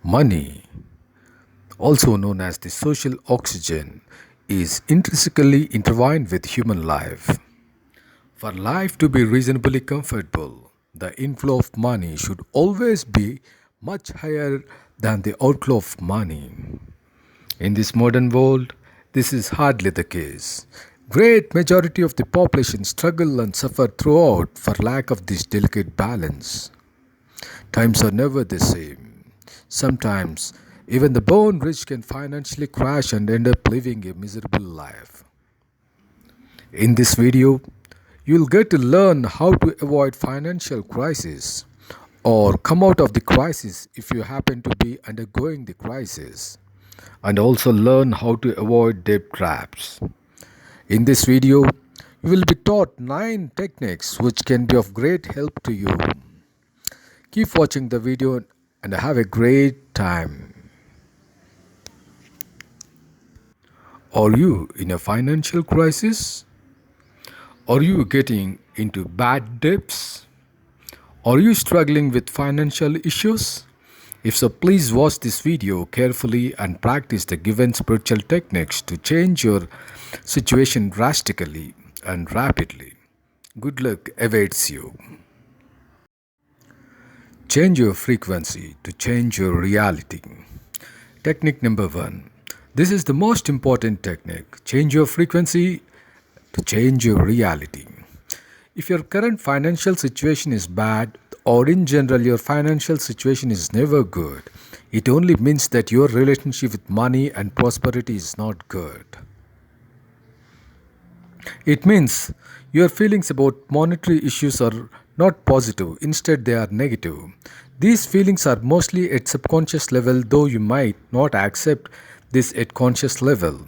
Money, also known as the social oxygen, is intrinsically intertwined with human life. For life to be reasonably comfortable, the inflow of money should always be much higher than the outflow of money. In this modern world, this is hardly the case. Great majority of the population struggle and suffer throughout for lack of this delicate balance. Times are never the same. Sometimes, even the born rich can financially crash and end up living a miserable life. In this video, you'll get to learn how to avoid financial crisis or come out of the crisis if you happen to be undergoing the crisis, and also learn how to avoid debt traps. In this video, you will be taught 9 techniques which can be of great help to you. Keep watching the video and have a great time. Are you in a financial crisis? Are you getting into bad debts? Are you struggling with financial issues? If so, please watch this video carefully and practice the given spiritual techniques to change your situation drastically and rapidly. Good luck awaits you. Change your frequency to change your reality. Technique number 1. This is the most important technique. Change your frequency to change your reality. If your current financial situation is bad, or in general your financial situation is never good, it only means that your relationship with money and prosperity is not good. It means your feelings about monetary issues are not positive, instead they are negative. These feelings are mostly at subconscious level, though you might not accept this at conscious level.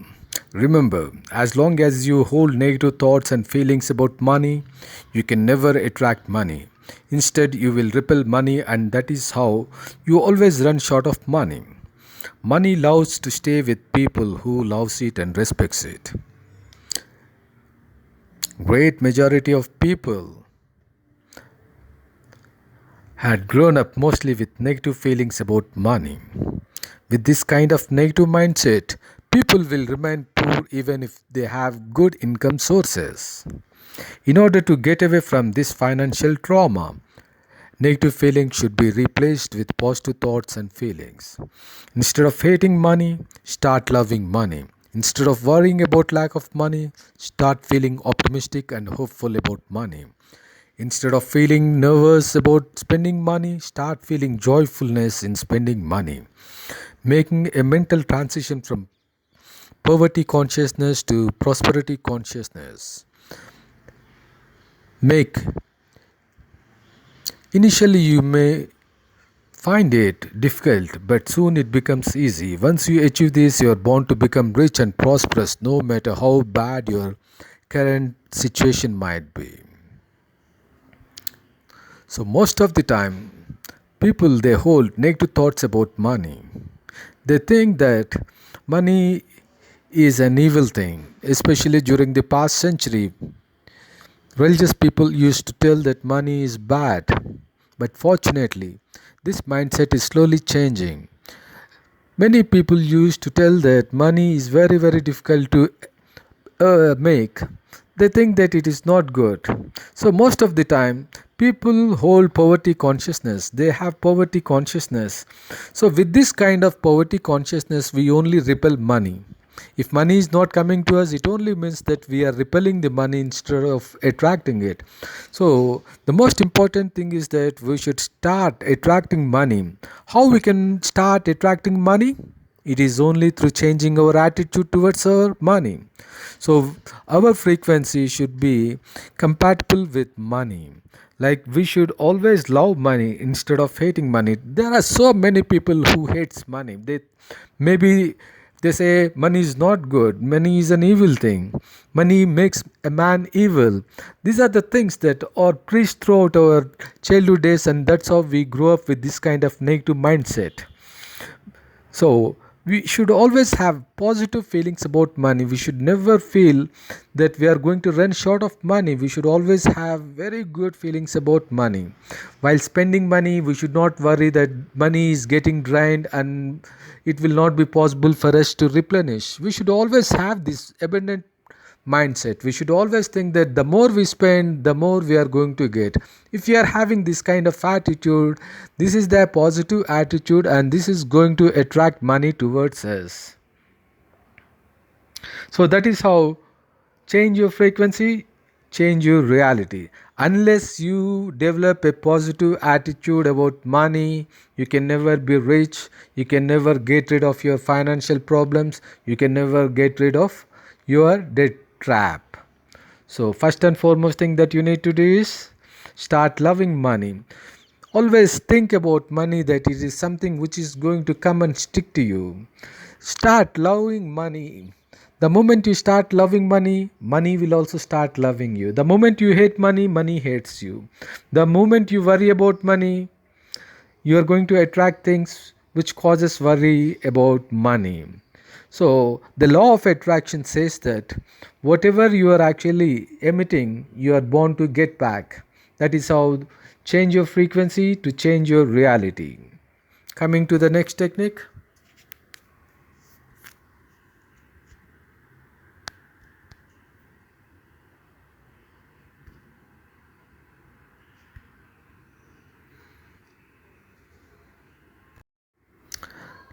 Remember, as long as you hold negative thoughts and feelings about money, you can never attract money. Instead, you will repel money, and that is how you always run short of money. Money loves to stay with people who loves it and respects it. Great majority of people had grown up mostly with negative feelings about money. With this kind of negative mindset, people will remain poor even if they have good income sources. In order to get away from this financial trauma, negative feelings should be replaced with positive thoughts and feelings. Instead of hating money, start loving money. Instead of worrying about lack of money, start feeling optimistic and hopeful about money. Instead of feeling nervous about spending money, start feeling joyfulness in spending money. Making a mental transition from poverty consciousness to prosperity consciousness. Initially you may find it difficult, but soon it becomes easy. Once you achieve this, you are bound to become rich and prosperous, no matter how bad your current situation might be. So most of the time, people they hold negative thoughts about money. They think that money is an evil thing, especially during the past century. Religious people used to tell that money is bad, but fortunately, this mindset is slowly changing. Many people used to tell that money is very, very difficult to make. They think that it is not good. So, most of the time, people hold poverty consciousness. They have poverty consciousness. So, with this kind of poverty consciousness, we only repel money. If money is not coming to us, it only means that we are repelling the money instead of attracting it. So, the most important thing is that we should start attracting money. How we can start attracting money? It is only through changing our attitude towards our money. So, our frequency should be compatible with money. Like we should always love money instead of hating money. There are so many people who hates money. Maybe they say money is not good, money is an evil thing, money makes a man evil. These are the things that are preached throughout our childhood days, and that's how we grow up with this kind of negative mindset. So, We should always have positive feelings about money. We should never feel that we are going to run short of money. We should always have very good feelings about money. While spending money, we should not worry that money is getting drained and it will not be possible for us to replenish. We should always have this abundant mindset. We should always think that the more we spend, the more we are going to get. If you are having this kind of attitude, this is the positive attitude, and this is going to attract money towards us. So that is how change your frequency, change your reality. Unless you develop a positive attitude about money, you can never be rich, you can never get rid of your financial problems, you can never get rid of your debt trap. So, first and foremost thing that you need to do is start loving money. Always think about money that it is something which is going to come and stick to you. Start loving money. The moment you start loving money, money will also start loving you. The moment you hate money, money hates you. The moment you worry about money, you are going to attract things which causes worry about money. So the law of attraction says that whatever you are actually emitting, you are born to get back. That is how change your frequency to change your reality. Coming to the next technique.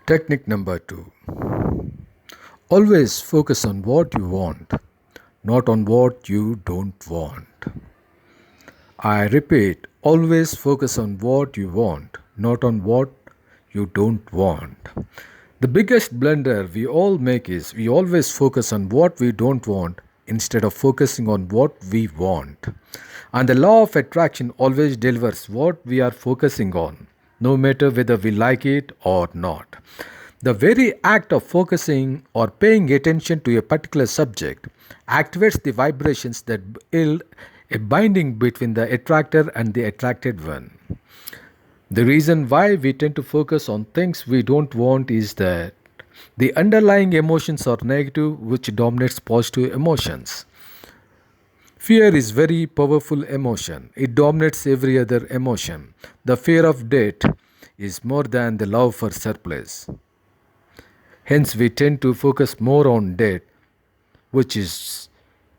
Technique number 2. Always focus on what you want, not on what you don't want. I repeat, always focus on what you want, not on what you don't want. The biggest blunder we all make is we always focus on what we don't want instead of focusing on what we want. And the law of attraction always delivers what we are focusing on, no matter whether we like it or not. The very act of focusing or paying attention to a particular subject activates the vibrations that build a binding between the attractor and the attracted one. The reason why we tend to focus on things we don't want is that the underlying emotions are negative, which dominates positive emotions. Fear is very powerful emotion. It dominates every other emotion. The fear of death is more than the love for surplus. Hence, we tend to focus more on debt, which is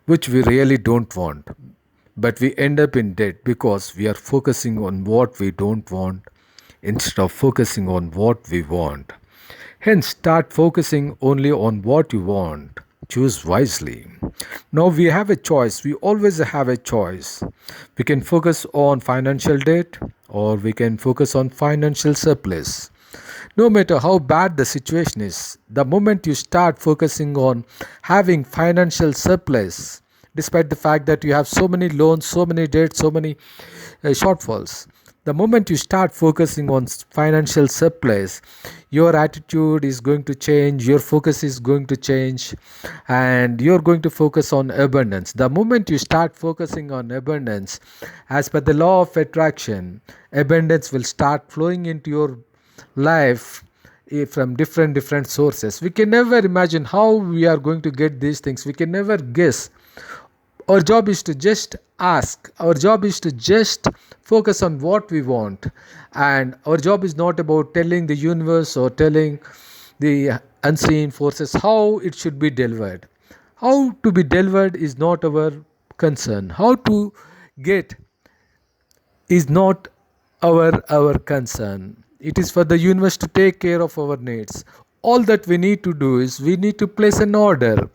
which we really don't want. But we end up in debt because we are focusing on what we don't want instead of focusing on what we want. Hence, start focusing only on what you want. Choose wisely. Now we have a choice. We always have a choice. We can focus on financial debt or we can focus on financial surplus. No matter how bad the situation is, the moment you start focusing on having financial surplus, despite the fact that you have so many loans, so many debts, so many shortfalls, the moment you start focusing on financial surplus, your attitude is going to change, your focus is going to change, and you're going to focus on abundance. The moment you start focusing on abundance, as per the law of attraction, abundance will start flowing into your life from different sources. We can never imagine how we are going to get these things. We can never guess. Our job is to just ask. Our job is to just focus on what we want. And our job is not about telling the universe or telling the unseen forces how it should be delivered. How to be delivered is not our concern. How to get is not our concern. It is for the universe to take care of our needs. All that we need to do is we need to place an order.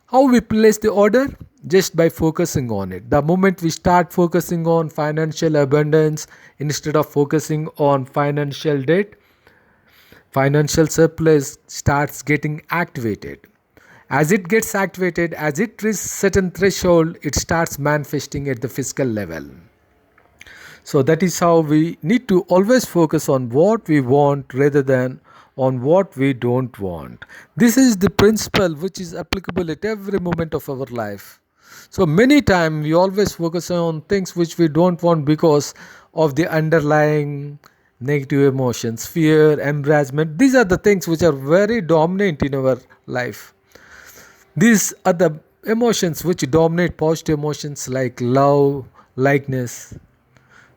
How we place the order? Just by focusing on it. The moment we start focusing on financial abundance instead of focusing on financial debt, financial surplus starts getting activated. As it gets activated, as it reaches certain threshold, it starts manifesting at the physical level. So that is how we need to always focus on what we want rather than on what we don't want. This is the principle which is applicable at every moment of our life. So many times we always focus on things which we don't want because of the underlying negative emotions, fear, embarrassment. These are the things which are very dominant in our life. These are the emotions which dominate positive emotions like love, likeness.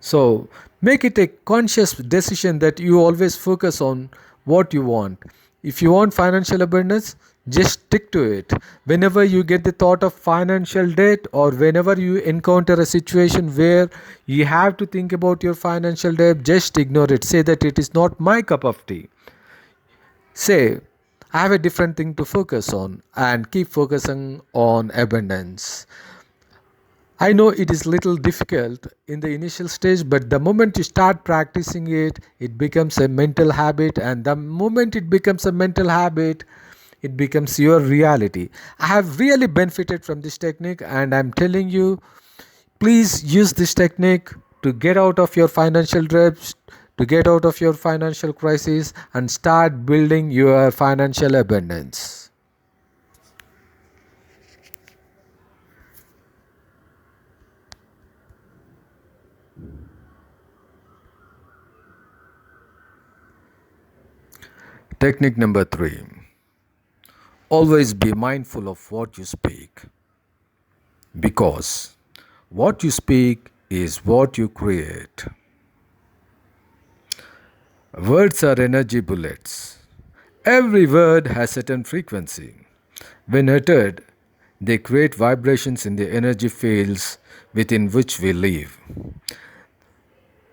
So make it a conscious decision that you always focus on what you want. If you want financial abundance, just stick to it. Whenever you get the thought of financial debt, or whenever you encounter a situation where you have to think about your financial debt, just ignore it. Say that it is not my cup of tea. Say, I have a different thing to focus on, and keep focusing on abundance. I know it is little difficult in the initial stage, but the moment you start practicing it, it becomes a mental habit, and the moment it becomes a mental habit, it becomes your reality. I have really benefited from this technique, and I'm telling you, please use this technique to get out of your financial debts, to get out of your financial crisis, and start building your financial abundance. Technique number three: always be mindful of what you speak, because what you speak is what you create. Words are energy bullets. Every word has certain frequency. When uttered, they create vibrations in the energy fields within which we live.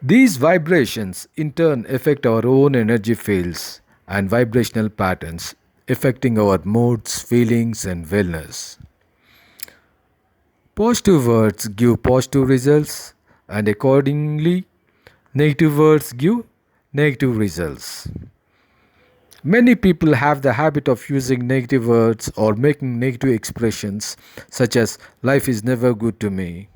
These vibrations in turn affect our own energy fields and vibrational patterns, affecting our moods, feelings, and wellness. Positive words give positive results, and accordingly, negative words give negative results. Many people have the habit of using negative words or making negative expressions such as life is never good to me,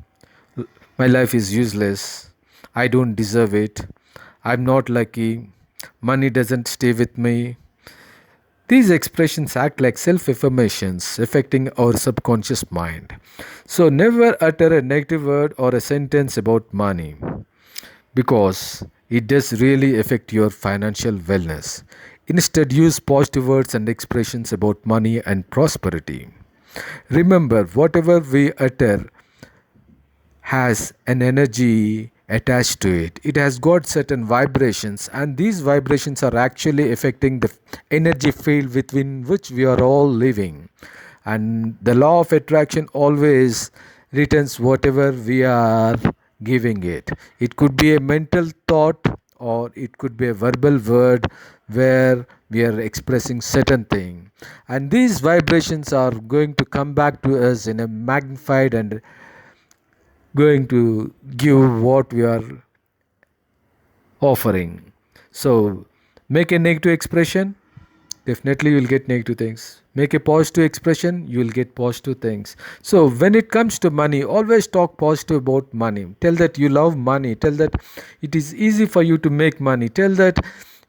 my life is useless, I don't deserve it, I'm not lucky, money doesn't stay with me. These expressions act like self affirmations affecting our subconscious mind. So never utter a negative word or a sentence about money, because it does really affect your financial wellness. Instead, use positive words and expressions about money and prosperity. Remember, whatever we utter has an energy attached to it. It has got certain vibrations, and these vibrations are actually affecting the energy field within which we are all living. And the law of attraction always returns whatever we are giving it. It could be a mental thought, or it could be a verbal word where we are expressing certain thing, and these vibrations are going to come back to us in a magnified and going to give what we are offering. So make a negative expression, definitely you will get negative things. Make a positive expression, you will get positive things. So when it comes to money, always talk positive about money. Tell that you love money. Tell that it is easy for you to make money. Tell that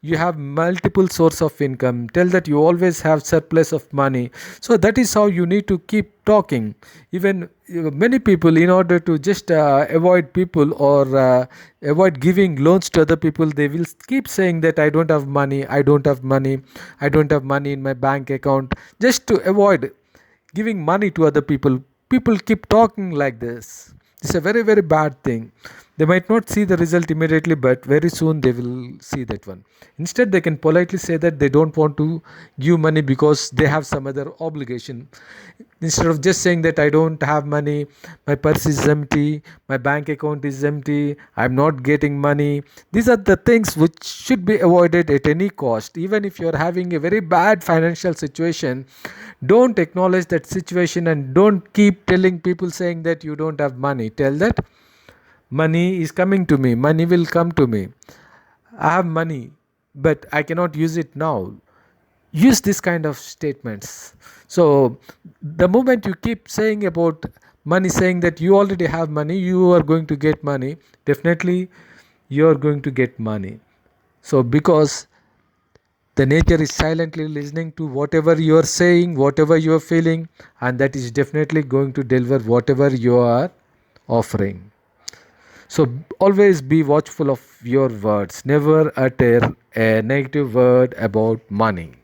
you have multiple source of income. Tell that you always have surplus of money. So that is how you need to keep talking. Even many people, in order to just avoid people, or avoid giving loans to other people, they will keep saying that I don't have money, I don't have money, I don't have money in my bank account, just to avoid giving money to other people. People keep talking like this. It's a very, very bad thing. They might not see the result immediately, but very soon they will see that one. Instead, they can politely say that they don't want to give money because they have some other obligation. Instead of just saying that I don't have money, my purse is empty, my bank account is empty, I'm not getting money. These are the things which should be avoided at any cost. Even if you're having a very bad financial situation, don't acknowledge that situation, and don't keep telling people saying that you don't have money. Tell that money is coming to me, money will come to me. I have money, but I cannot use it now. Use this kind of statements. So the moment you keep saying about money, saying that you already have money, you are going to get money, definitely you are going to get money. So because the nature is silently listening to whatever you are saying, whatever you are feeling, and that is definitely going to deliver whatever you are offering. So always be watchful of your words. Never utter a negative word about money.